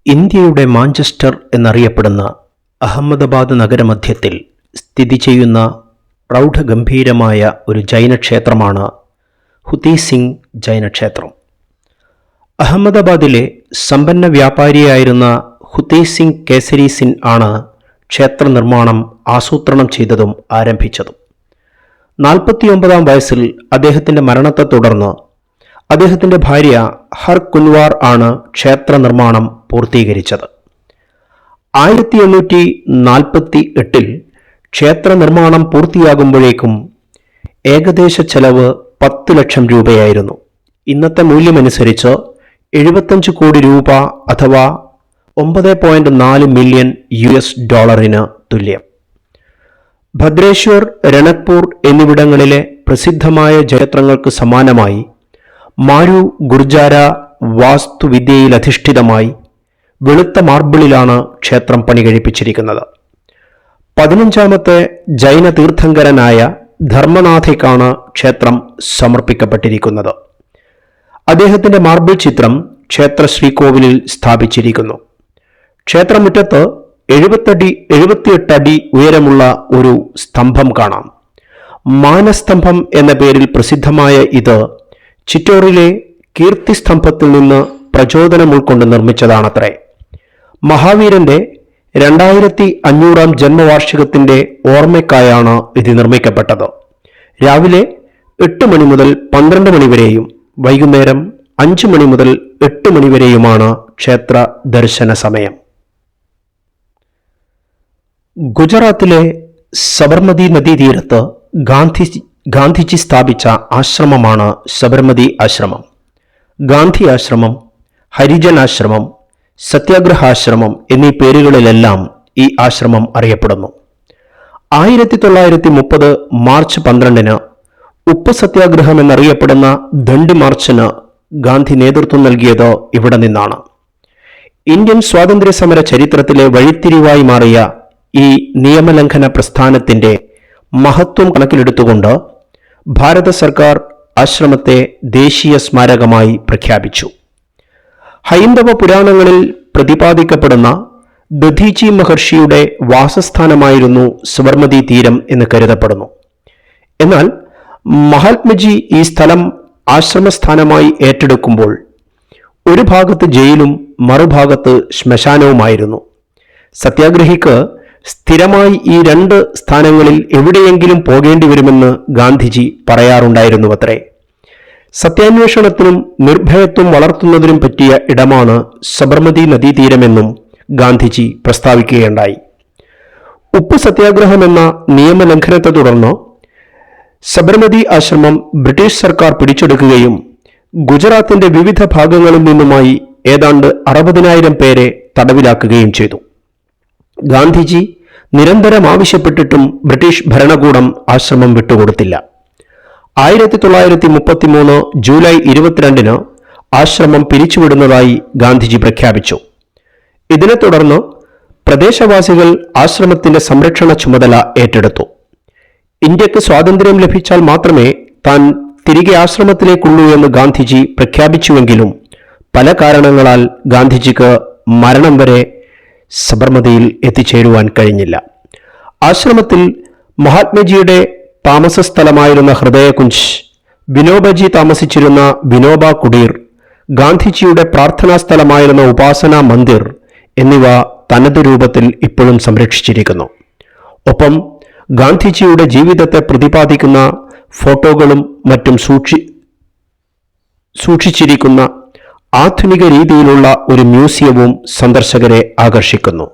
ഇന്ത്യയുടെ മാഞ്ചസ്റ്റർ എന്നറിയപ്പെടുന്ന അഹമ്മദാബാദ് നഗരമധ്യത്തിൽ സ്ഥിതി ചെയ്യുന്ന പ്രൗഢഗംഭീരമായ ഒരു ജൈനക്ഷേത്രമാണ് ഹുതി സിംഗ് ജൈനക്ഷേത്രം. അഹമ്മദാബാദിലെ സമ്പന്ന വ്യാപാരിയായിരുന്ന ഹുതി സിംഗ് കേസരി സിൻ ആണ് ക്ഷേത്ര നിർമ്മാണം ആസൂത്രണം ചെയ്തതും ആരംഭിച്ചതും. 49-ാം വയസ്സിൽ അദ്ദേഹത്തിൻ്റെ മരണത്തെ തുടർന്ന് അദ്ദേഹത്തിൻ്റെ ഭാര്യ ഹർ കുൻവാർ ആണ് ക്ഷേത്ര നിർമ്മാണം പൂർത്തീകരിച്ചത്. 1848-ൽ ക്ഷേത്ര നിർമ്മാണം പൂർത്തിയാകുമ്പോഴേക്കും ഏകദേശ ചെലവ് 10 ലക്ഷം രൂപയായിരുന്നു. ഇന്നത്തെ മൂല്യമനുസരിച്ച് 75 കോടി രൂപ അഥവാ 9.4 മില്യൺ US$ തുല്യം. ഭദ്രേശ്വർ, രണക്പൂർ എന്നിവിടങ്ങളിലെ പ്രസിദ്ധമായ ക്ഷേത്രങ്ങൾക്ക് സമാനമായി മാരു ഗുർജാര വാസ്തുവിദ്യയിലധിഷ്ഠിതമായി വെളുത്ത മാർബിളിലാണ് ക്ഷേത്രം പണി കഴിപ്പിച്ചിരിക്കുന്നത്. 15ാമത്തെ ജൈന തീർത്ഥങ്കരനായ ധർമ്മനാഥയ്ക്കാണ് ക്ഷേത്രം സമർപ്പിക്കപ്പെട്ടിരിക്കുന്നത്. അദ്ദേഹത്തിൻ്റെ മാർബിൾ ചിത്രം ക്ഷേത്ര ശ്രീകോവിലിൽ സ്ഥാപിച്ചിരിക്കുന്നു. ക്ഷേത്രമുറ്റത്ത് 78 അടി ഉയരമുള്ള ഒരു സ്തംഭം കാണാം. മാനസ്തംഭം എന്ന പേരിൽ പ്രസിദ്ധമായ ഇത് ചിറ്റോറിലെ കീർത്തിസ്തംഭത്തിൽ നിന്ന് പ്രചോദനം ഉൾക്കൊണ്ട് നിർമ്മിച്ചതാണത്രേ. മഹാവീരന്റെ 2500-ാം ജന്മവാർഷികത്തിന്റെ ഓർമ്മയ്ക്കായാണ് ഇത് നിർമ്മിക്കപ്പെട്ടത്. രാവിലെ 8 മണി മുതൽ 12 മണി വരെയും വൈകുന്നേരം 5 മണി മുതൽ 8 മണി വരെയുമാണ് ക്ഷേത്ര ദർശന സമയം. ഗുജറാത്തിലെ സബർമതി നദീതീരത്ത് ഗാന്ധിജി സ്ഥാപിച്ച ആശ്രമമാണ് സബർമതി ആശ്രമം. ഗാന്ധി ആശ്രമം, ഹരിജൻ ആശ്രമം, സത്യാഗ്രഹാശ്രമം എന്നീ പേരുകളിലെല്ലാം ഈ ആശ്രമം അറിയപ്പെടുന്നു. 1930 മാർച്ച് 12-ന് ഉപ്പ് സത്യാഗ്രഹം എന്നറിയപ്പെടുന്ന ദണ്ഡി മാർച്ചിന് ഗാന്ധി നേതൃത്വം നൽകിയത് ഇവിടെ നിന്നാണ്. ഇന്ത്യൻ സ്വാതന്ത്ര്യ സമര ചരിത്രത്തിലെ വഴിത്തിരിവായി മാറിയ ഈ നിയമലംഘന പ്രസ്ഥാനത്തിന്റെ മഹത്വം കണക്കിലെടുത്തുകൊണ്ട് ഭാരത സർക്കാർ ആശ്രമത്തെ ദേശീയ സ്മാരകമായി പ്രഖ്യാപിച്ചു. ഹൈന്ദവ പുരാണങ്ങളിൽ പ്രതിപാദിക്കപ്പെടുന്ന ദധീചി മഹർഷിയുടെ വാസസ്ഥാനമായിരുന്നു സബർമതി തീരം എന്ന് കരുതപ്പെടുന്നു. എന്നാൽ മഹാത്മജി ഈ സ്ഥലം ആശ്രമസ്ഥാനമായി ഏറ്റെടുക്കുമ്പോൾ ഒരു ഭാഗത്ത് ജയിലും മറുഭാഗത്ത് ശ്മശാനവുമായിരുന്നു. സത്യാഗ്രഹിക്ക് സ്ഥിരമായി ഈ 2 സ്ഥാനങ്ങളിൽ എവിടെയെങ്കിലും പോകേണ്ടി വരുമെന്ന് ഗാന്ധിജി പറയാറുണ്ടായിരുന്നുവത്രേ. സത്യാന്വേഷണത്തിനും നിർഭയത്വം വളർത്തുന്നതിനും പറ്റിയ ഇടമാണ് സബർമതി നദീതീരമെന്നും ഗാന്ധിജി പ്രസ്താവിക്കുകയുണ്ടായി. ഉപ്പ് സത്യാഗ്രഹം എന്ന നിയമലംഘനത്തെ തുടർന്ന് സബർമതി ആശ്രമം ബ്രിട്ടീഷ് സർക്കാർ പിടിച്ചെടുക്കുകയും ഗുജറാത്തിന്റെ വിവിധ ഭാഗങ്ങളിൽ നിന്നുമായി ഏതാണ്ട് 60,000 പേരെ തടവിലാക്കുകയും ചെയ്തു. ഗാന്ധിജി നിരന്തരം ആവശ്യപ്പെട്ടിട്ടും ബ്രിട്ടീഷ് ഭരണകൂടം ആശ്രമം വിട്ടുകൊടുത്തില്ല. 1933 ജൂലൈ 22-ന് ആശ്രമം പിരിച്ചുവിടുന്നതായി ഗാന്ധിജി പ്രഖ്യാപിച്ചു. ഇതിനെ തുടർന്ന് പ്രദേശവാസികൾ ആശ്രമത്തിന്റെ സംരക്ഷണ ചുമതല ഏറ്റെടുത്തു. ഇന്ത്യക്ക് സ്വാതന്ത്ര്യം ലഭിച്ചാൽ മാത്രമേ താൻ തിരികെ ആശ്രമത്തിലേക്കുള്ളൂ എന്ന് ഗാന്ധിജി പ്രഖ്യാപിച്ചുവെങ്കിലും പല കാരണങ്ങളാൽ ഗാന്ധിജിക്ക് മരണം വരെ സബർമതിയിൽ എത്തിച്ചേരുവാൻ കഴിഞ്ഞില്ല. ആശ്രമത്തിൽ മഹാത്മജിയുടെ താമസ സ്ഥലമായിരുന്ന ഹൃദയകുഞ്ച്, വിനോബജി താമസിച്ചിരുന്ന വിനോബ കുടീർ, ഗാന്ധിജിയുടെ പ്രാർത്ഥനാ സ്ഥലമായിരുന്ന ഉപാസന മന്ദിർ എന്നിവ തനത് രൂപത്തിൽ ഇപ്പോഴും സംരക്ഷിച്ചിരിക്കുന്നു. ഒപ്പം ഗാന്ധിജിയുടെ ജീവിതത്തെ പ്രതിപാദിക്കുന്ന ഫോട്ടോകളും മറ്റും സൂക്ഷിച്ചിരിക്കുന്ന ആധുനിക രീതിയിലുള്ള ഒരു മ്യൂസിയവും സന്ദർശകരെ ആകർഷിക്കുന്നു.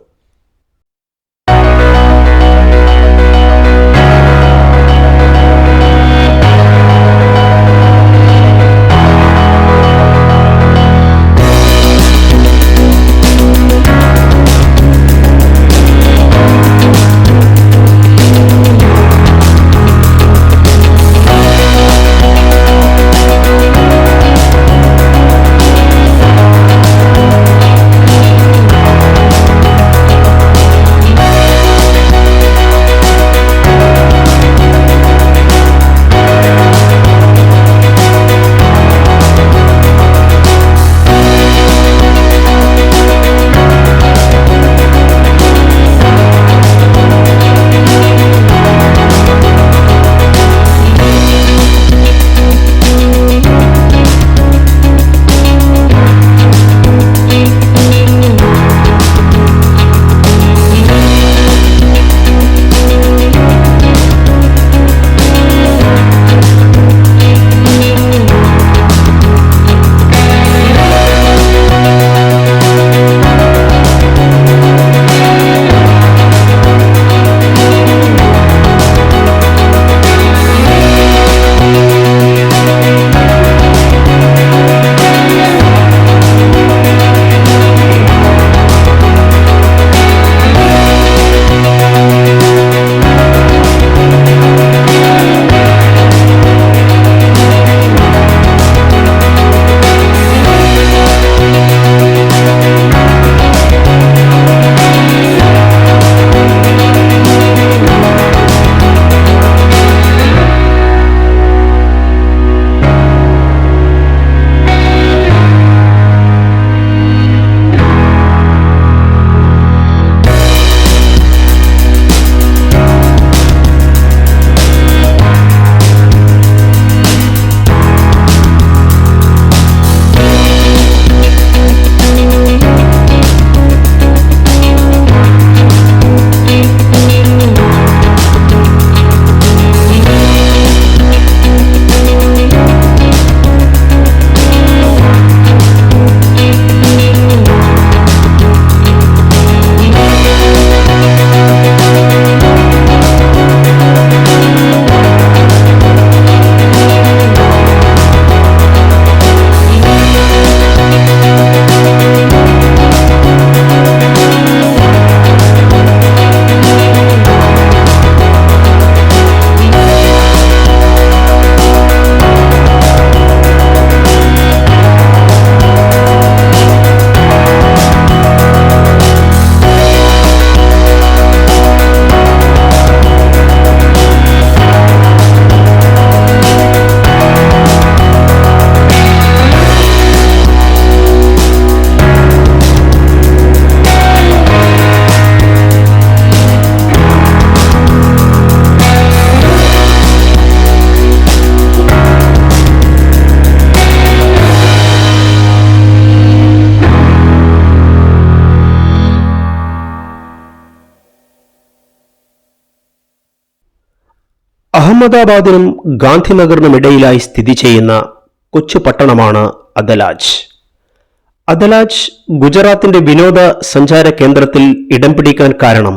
അഹമ്മദാബാദിനും ഗാന്ധിനഗറിനും ഇടയിലായി സ്ഥിതി ചെയ്യുന്ന കൊച്ചു പട്ടണമാണ് അദലാജ്. അദലാജ് ഗുജറാത്തിന്റെ വിനോദ സഞ്ചാര കേന്ദ്രത്തിൽ ഇടം പിടിക്കാൻ കാരണം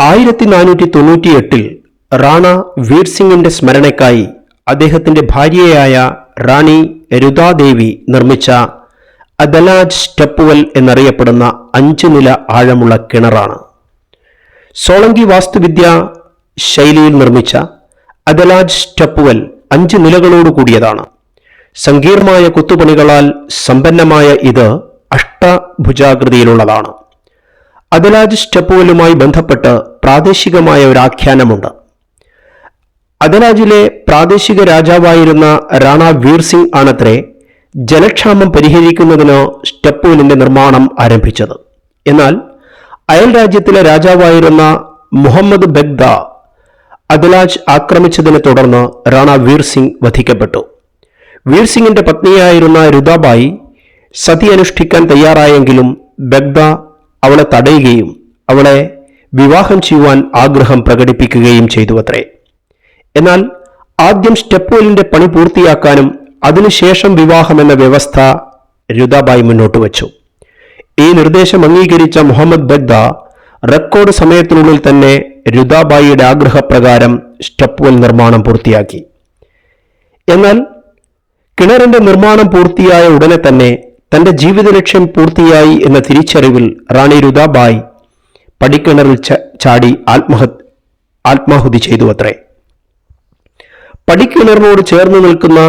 1498 റാണ വീർ സിംഗിന്റെ സ്മരണയ്ക്കായി അദ്ദേഹത്തിന്റെ ഭാര്യയായ റാണി രുദാദേവി നിർമ്മിച്ച അദലാജ് സ്റ്റെപ്പുവെൽ എന്നറിയപ്പെടുന്ന 5 നില ആഴമുള്ള കിണറാണ്. സോളങ്കി വാസ്തുവിദ്യ ശൈലിയിൽ നിർമ്മിച്ച അദലാജ് സ്റ്റെപ്പുവെൽ 5 നിലകളോട് കൂടിയതാണ്. സങ്കീർണമായ കൊത്തുപണികളാൽ സമ്പന്നമായ ഇത് അഷ്ടഭുജാകൃതിയിലുള്ളതാണ്. അദലാജ് സ്റ്റെപ്പുവെല്ലുമായി ബന്ധപ്പെട്ട് പ്രാദേശികമായ ഒരു ആഖ്യാനമുണ്ട്. അദലാജിലെ പ്രാദേശിക രാജാവായിരുന്ന റാണ വീർ സിംഗ് ആണത്രേ ജലക്ഷാമം പരിഹരിക്കുന്നതിന് സ്റ്റെപ്പുവെല്ലിന്റെ നിർമ്മാണം ആരംഭിച്ചത്. എന്നാൽ അയൽ രാജ്യത്തിലെ രാജാവായിരുന്ന മുഹമ്മദ് ബെഗ്ദ അദലാജ് ആക്രമിച്ചതിനെ തുടർന്ന് റാണ വീർ സിംഗ് വധിക്കപ്പെട്ടു. വീർ സിംഗിന്റെ പത്നിയായിരുന്ന രുദാബായി സതി അനുഷ്ഠിക്കാൻ തയ്യാറായെങ്കിലും ബെഗ്ദ അവളെ തടയുകയും അവളെ വിവാഹം ചെയ്യുവാൻ ആഗ്രഹം പ്രകടിപ്പിക്കുകയും ചെയ്തുവത്രേ. എന്നാൽ ആദ്യം സ്റ്റെപ്പുവെല്ലിന്റെ പണി പൂർത്തിയാക്കാനും അതിനുശേഷം വിവാഹം എന്ന വ്യവസ്ഥ രുദാബായി മുന്നോട്ട് വച്ചു. ഈ നിർദ്ദേശം അംഗീകരിച്ച മുഹമ്മദ് ബെഗ്ദ റെക്കോർഡ് സമയത്തിനുള്ളിൽ തന്നെ രുദാബായിയുടെ ആഗ്രഹപ്രകാരം സ്റ്റെപ്പുവെൽ നിർമ്മാണം പൂർത്തിയാക്കി. എന്നാൽ കിണറിന്റെ നിർമ്മാണം പൂർത്തിയായ ഉടനെ തന്നെ തന്റെ ജീവിത ലക്ഷ്യം പൂർത്തിയായി എന്ന തിരിച്ചറിവിൽ റാണി രുദാബായി പടിക്കിണറിൽ ചാടി ആത്മാഹുതി ചെയ്തു അത്രേ. പടിക്കിണറിനോട് ചേർന്ന് നിൽക്കുന്ന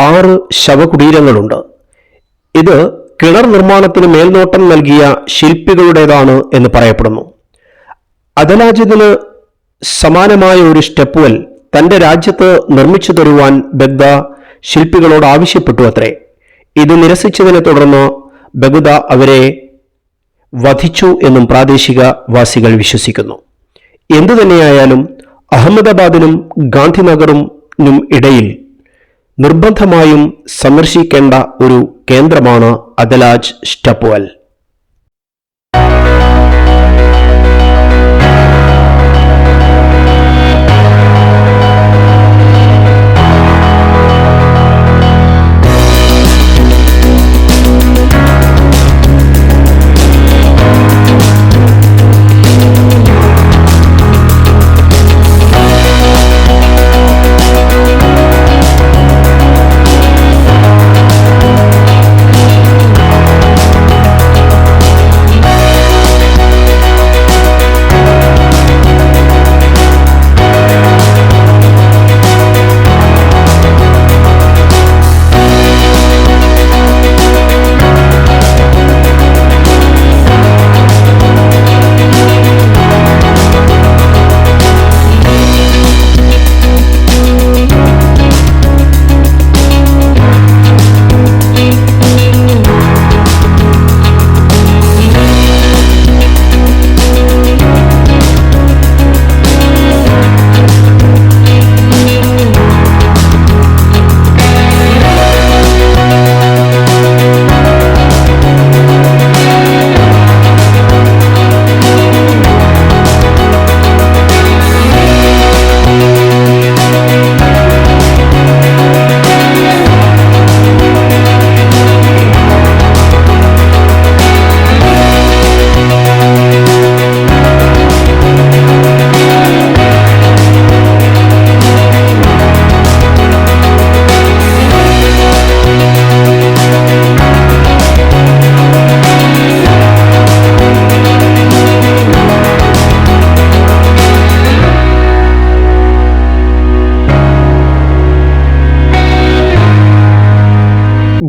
6 ശവകുടീരങ്ങളുണ്ട്. ഇത് കിണർ നിർമ്മാണത്തിന് മേൽനോട്ടം നൽകിയ ശില്പികളുടേതാണ് എന്ന് പറയപ്പെടുന്നു. അദലാജിന് സമാനമായ ഒരു സ്റ്റെപ്പുവെൽ തന്റെ രാജ്യത്ത് നിർമ്മിച്ചു തരുവാൻ ബെഗ്ദ ശില്പികളോട് ആവശ്യപ്പെട്ടു അത്രേ. ഇത് നിരസിച്ചതിനെ തുടർന്ന് ബെഗ്ദ അവരെ വധിച്ചു എന്നും പ്രാദേശികവാസികൾ വിശ്വസിക്കുന്നു. എന്തുതന്നെയായാലും അഹമ്മദാബാദിനും ഗാന്ധിനഗറിനും ഇടയിൽ നിർബന്ധമായും സന്ദർശിക്കേണ്ട ഒരു കേന്ദ്രമാണ് അദലാജ് സ്റ്റെപ്പുവെൽ.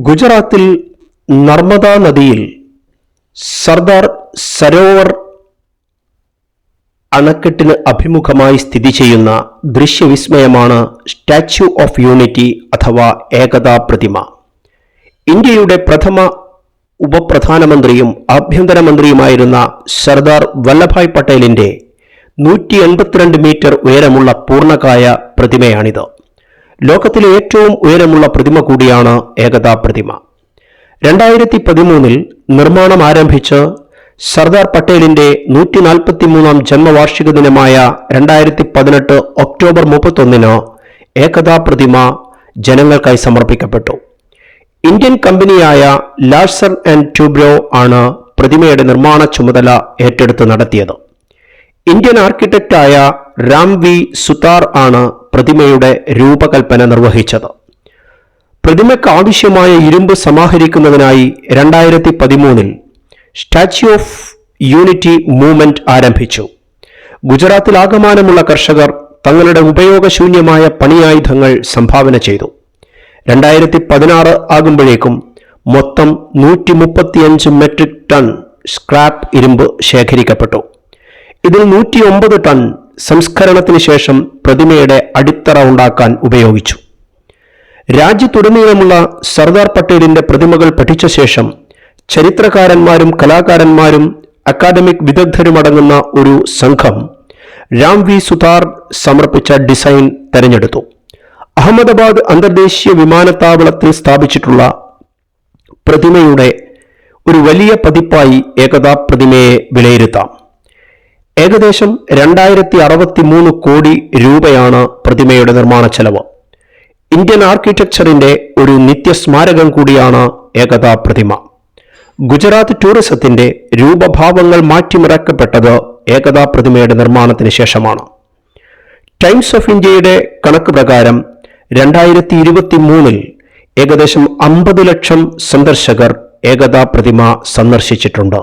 ഗുജറാത്തിൽ നർമ്മദ നദിയിൽ സർദാർ സരോവർ അണക്കെട്ടിന് അഭിമുഖമായി സ്ഥിതി ചെയ്യുന്ന ദൃശ്യവിസ്മയമാണ് സ്റ്റാച്യു ഓഫ് യൂണിറ്റി അഥവാ ഏകതാ പ്രതിമ. ഇന്ത്യയുടെ പ്രഥമ ഉപപ്രധാനമന്ത്രിയും ആഭ്യന്തരമന്ത്രിയുമായിരുന്ന സർദാർ വല്ലഭായ് പട്ടേലിന്റെ 182 മീറ്റർ ഉയരമുള്ള പൂർണ്ണകായ പ്രതിമയാണിത്. ലോകത്തിലെ ഏറ്റവും ഉയരമുള്ള പ്രതിമ കൂടിയാണ് ഏകതാ പ്രതിമ. 2013 നിർമ്മാണം ആരംഭിച്ച് സർദാർ പട്ടേലിന്റെ 143-ാം ജന്മവാർഷിക ദിനമായ 2018 ഒക്ടോബർ 31 ഏകതാ പ്രതിമ ജനങ്ങൾക്കായി സമർപ്പിക്കപ്പെട്ടു. ഇന്ത്യൻ കമ്പനിയായ ലാർസൻ ആൻഡ് ടൂബ്രോ ആണ് പ്രതിമയുടെ നിർമ്മാണ ചുമതല ഏറ്റെടുത്ത് നടത്തിയത്. ഇന്ത്യൻ ആർക്കിടെക്റ്റായ രാം വി സുതാർ ആണ് പ്രതിമയുടെ രൂപകൽപ്പന നിർവഹിച്ചത്. പ്രതിമയ്ക്ക് ആവശ്യമായ ഇരുമ്പ് സമാഹരിക്കുന്നതിനായി 2013 സ്റ്റാച്യു ഓഫ് യൂണിറ്റി മൂവ്മെന്റ് ആരംഭിച്ചു. ഗുജറാത്തിലാകമാനമുള്ള കർഷകർ തങ്ങളുടെ ഉപയോഗശൂന്യമായ പണിയായുധങ്ങൾ സംഭാവന ചെയ്തു. 2016 ആകുമ്പോഴേക്കും മൊത്തം 135 മെട്രിക് ടൺ സ്ക്രാപ്പ് ഇരുമ്പ് ശേഖരിക്കപ്പെട്ടു. ഇതിൽ 109 ടൺ സംസ്കരണത്തിന് ശേഷം പ്രതിമയുടെ അടിത്തറ ഉണ്ടാക്കാൻ ഉപയോഗിച്ചു. രാജ്യത്തുടനീളമുള്ള സർദാർ പട്ടേലിന്റെ പ്രതിമകൾ പഠിച്ച ശേഷം ചരിത്രകാരന്മാരും കലാകാരന്മാരും അക്കാദമിക് വിദഗ്ധരുമടങ്ങുന്ന ഒരു സംഘം രാം വി സുതാർ സമർപ്പിച്ച ഡിസൈൻ തെരഞ്ഞെടുത്തു. അഹമ്മദാബാദ് അന്തർദേശീയ വിമാനത്താവളത്തിൽ സ്ഥാപിച്ചിട്ടുള്ള പ്രതിമയുടെ ഒരു വലിയ പതിപ്പായി ഏകതാ പ്രതിമയെ വിലയിരുത്താം. ഏകദേശം 2063 കോടി രൂപയാണ് പ്രതിമയുടെ നിർമ്മാണ ചെലവ്. ഇന്ത്യൻ ആർക്കിടെക്ചറിന്റെ ഒരു നിത്യസ്മാരകം കൂടിയാണ് ഏകതാ പ്രതിമ. ഗുജറാത്ത് ടൂറിസത്തിന്റെ രൂപഭാവങ്ങൾ മാറ്റിമറക്കപ്പെട്ടത് ഏകതാ പ്രതിമയുടെ നിർമ്മാണത്തിന് ശേഷമാണ്. ടൈംസ് ഓഫ് ഇന്ത്യയുടെ കണക്ക് പ്രകാരം 2023 ഏകദേശം 50 ലക്ഷം സന്ദർശകർ ഏകതാ പ്രതിമ സന്ദർശിച്ചിട്ടുണ്ട്.